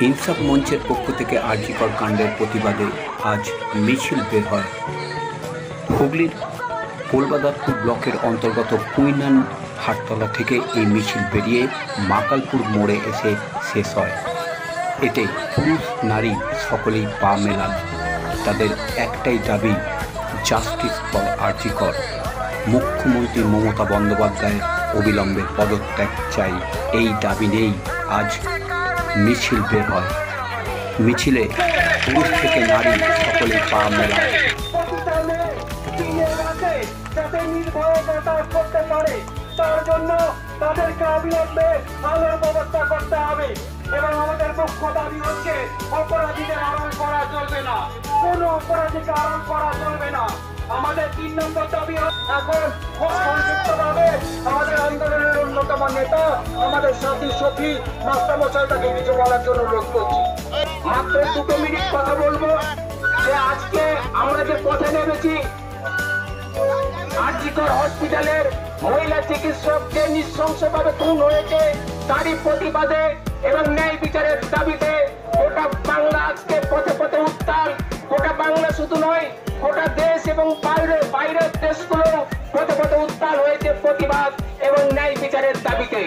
ইনসাফ মঞ্চের পক্ষ থেকে আরজিকর কাণ্ডের প্রতিবাদে আজ মিছিল বের হয়। হুগলির কলবাদারপুর ব্লকের অন্তর্গত কুইনান হাটতলা থেকে এই মিছিল বেরিয়ে মাকালপুর মোড়ে এসে শেষ হয়। এতে পুরুষ নারী সকলেই পা মেলান। তাদের একটাই দাবি, জাস্টিস ফর আরজিকর। মুখ্যমন্ত্রী মমতা বন্দ্যোপাধ্যায়ের অবিলম্বে পদত্যাগ চাই, এই দাবি নিয়েই আজ মিছিল বের হয়। মিছিলে পুরুষ থেকে নারী সকলেই পা মেলায়। তার জন্য তাদেরকে অবিলম্বে আলোর ব্যবস্থা করতে হবে এবং আমাদের মুখ্য দাবি হচ্ছে অপরাধীদের আড়াল করা চলবে না, কোন অপরাধীকে আড়াল করা চলবে না। আমাদের 3 নম্বর দাবি এখন সংযুক্তভাবে আমাদের আন্দোলনের অন্যতম নেতা আমাদের সাথী সখী মাস্টারমশাইটাকে কিছু বলার জন্য অনুরোধ করছি। মাত্র 2 মিনিট কথা বলবো যে আজকে আমরা যে পথে নেমেছি, আরজিকর হসপিটালের মহিলা চিকিৎসক যে নৃশংসভাবে খুন হয়েছে তারই প্রতিবাদে এবং ন্যায় বিচারের দাবিতে গোটা বাংলা আজকে পথে পথে উত্তাল। গোটা বাংলা শুধু নয়, গোটা দেশ এবং বাইরের দেশগুলো পথে পথে উত্তাল হয়েছে প্রতিবাদ এবং ন্যায় বিচারের দাবিতে।